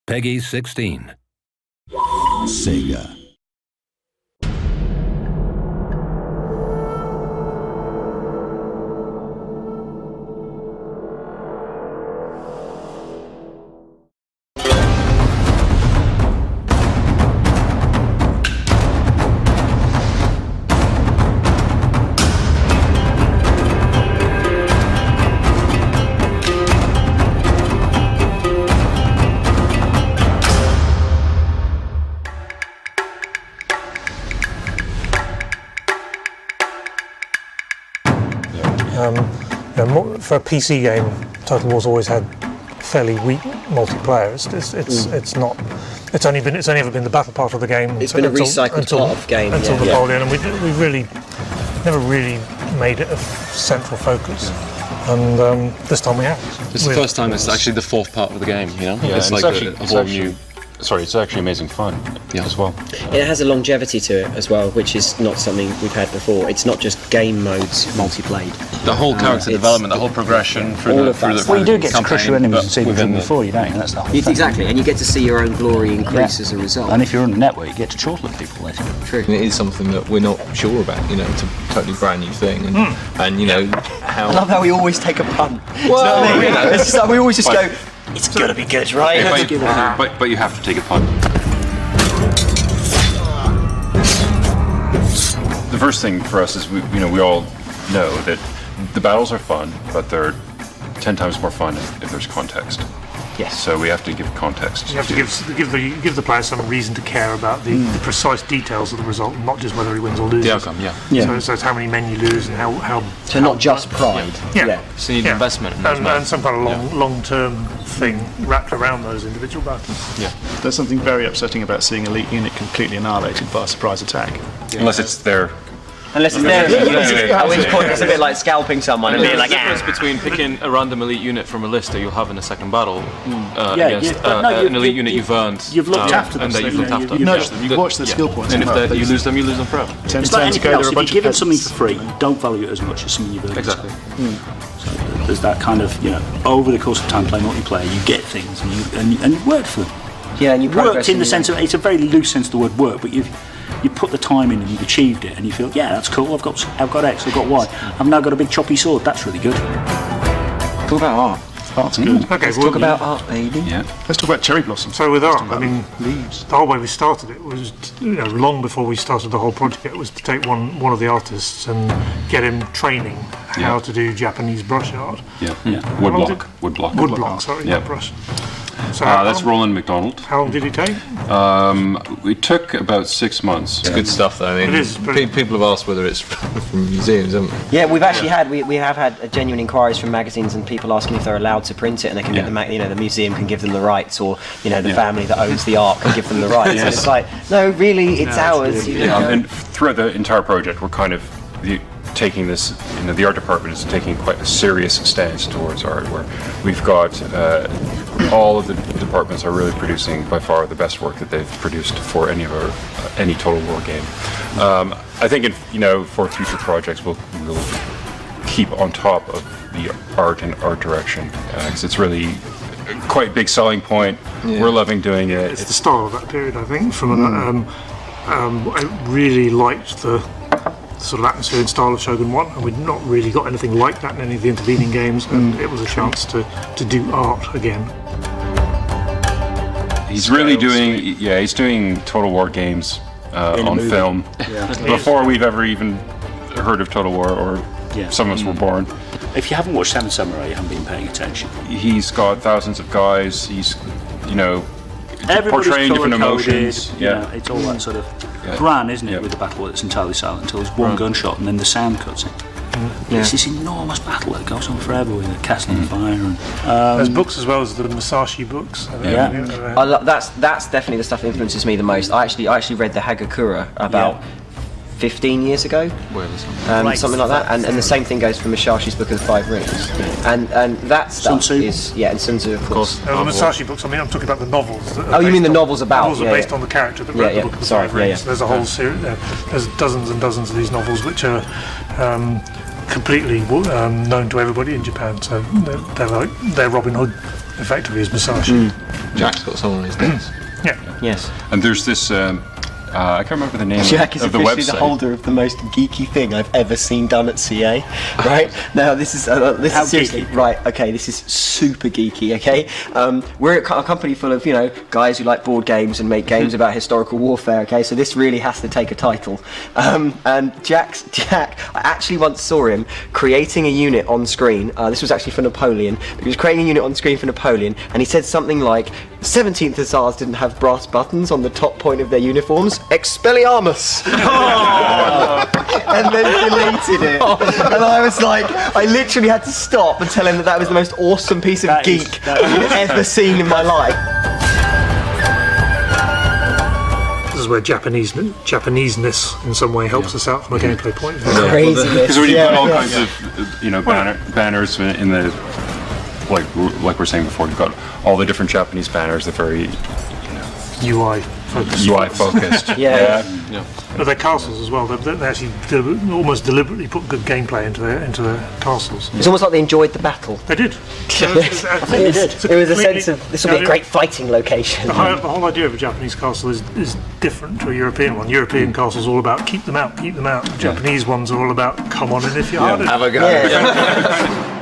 Peggy 16. Sega. For a PC game, Total War's always had fairly weak multiplayer. It's only ever been the battle part of the game. It's been a recycled part of the game until Napoleon, and we really never really made it a central focus. And this time we have. It's the first time it's actually the fourth part of the game. You know, yeah, it's like a whole new. Sorry, it's actually amazing fun as well. It has a longevity to it as well, which is not something we've had before. It's not just game modes multiplayed. The whole character development, the whole progression through the Well, you do get to crush your enemies and see them before, you don't, and that's the whole thing. Exactly, and you get to see your own glory increase as a result. And if you're on the network, you get to chortle at people later. True. It is something that we're not sure about, you know, it's a totally brand new thing, and you know, how... I love how we always take a punt. Well, you know, it's just like we always just go, it's gonna be good, right? But you have to take a punt. The first thing for us is we all know that the battles are fun, but they're 10 times more fun if there's context. Yes. So we have to give context. You have to give the player some reason to care about the precise details of the result, not just whether he wins or loses. The outcome, yeah. So it's how many men you lose and how. So not just pride. Yeah. So you need investment in and some kind of long-term thing wrapped around those individual battles. Yeah. There's something very upsetting about seeing elite unit completely annihilated by a surprise attack. Yeah. Unless it's there. Unless it's there, at which point it's a bit like scalping someone and being like, the difference between picking a random elite unit from a list that you'll have in a second battle against an elite unit you've earned. You've looked after them. And that you've looked after. You've nurtured them. You've watched their skill points. And if you lose them forever. It's like anything else. If you give them something for free, you don't value it as much as something you've earned. Exactly. So there's that kind of, over the course of time playing multiplayer, you get things and you work for them. Yeah, and you progress. Worked in the sense of, it's a very loose sense of the word work, but you put the time in and you've achieved it, and you feel, yeah, that's cool. I've got X, I've got Y. I've now got a big choppy sword. That's really good. Talk about art. Art's good. Okay, Let's talk about art, baby. Yeah. Let's talk about cherry blossom. So with art, I mean, leaves. the whole way we started it was, long before we started the whole project, it was to take one of the artists and get him training how to do Japanese brush art. Yeah. Woodblock. Sorry, yeah. not brush. So that's Roland McDonald. How long did it take? We took about 6 months. It's good stuff, though. I mean, It is, people have asked whether it's from museums, haven't they? Yeah, we've actually had genuine inquiries from magazines and people asking if they're allowed to print it, and they can get the museum can give them the rights, or the family that owns the art can give them the rights. And it's like, no, really, it's ours. And throughout the entire project, we're kind of taking this, the art department is taking quite a serious stance towards art, where we've got all of the departments are really producing by far the best work that they've produced for any Total War game. I think for future projects we'll keep on top of the art and art direction, because it's really quite a big selling point. We're loving doing it. It's the style of that period, I think. I really liked the sort of atmosphere and style of Shogun 1, and we'd not really got anything like that in any of the intervening games, and it was a chance to do art again. He's really doing Total War games on film before we've ever even heard of Total War, or some of us were born. If you haven't watched Seven Samurai, you haven't been paying attention. He's got thousands of guys. He's portraying different emotions. It's all that sort of grand, isn't it, with the battle that's entirely silent until there's one gunshot and then the sound cuts in. It's this enormous battle that goes on forever with a castle on fire. And, there's books as well as the Musashi books. That's definitely the stuff that influences me the most. I actually read the Hagakure about 15 years ago, something like that, and the same thing goes for Musashi's Book of the Five Rings, and that stuff Sun Tzu. is and Sun Tzu, of course. The Musashi books. I mean, I'm talking about the novels. You mean the novels about? Novels are based on the character that wrote the Book of the Five Rings. There's a whole series. There's dozens and dozens of these novels which are completely known to everybody in Japan. So they're Robin Hood effectively as Musashi. Jack's got someone on his desk. Yeah. Yes. And there's this. I can't remember the name Jack is of the officially website. the holder of the most geeky thing I've ever seen done at CA. Right now, this is seriously geeky? right. Okay, this is super geeky. Okay, we're a company full of guys who like board games and make games about historical warfare. Okay, so this really has to take a title. And Jack, I actually once saw him creating a unit on screen. This was actually for Napoleon. He was creating a unit on screen for Napoleon, and he said something like, 17th Hussars didn't have brass buttons on the top point of their uniforms. Expelliarmus! And then deleted it. And I was like, I literally had to stop and tell him that was the most awesome piece of geek I've ever seen in my life. This is where Japaneseness in some way helps us out from a gameplay point of view. Craziness. Because when you put all kinds of banners in the like we're saying before, you've got all the different Japanese banners. They're very UI focused. UI focused. Yeah. But their castles as well. They actually almost deliberately put good gameplay into their castles. It's almost like they enjoyed the battle. They did. It was a sense of this will be a great fighting location. The whole idea of a Japanese castle is different to a European one. European castles are all about keep them out. The Japanese ones are all about come on in if you're harder. Have a go. Yeah.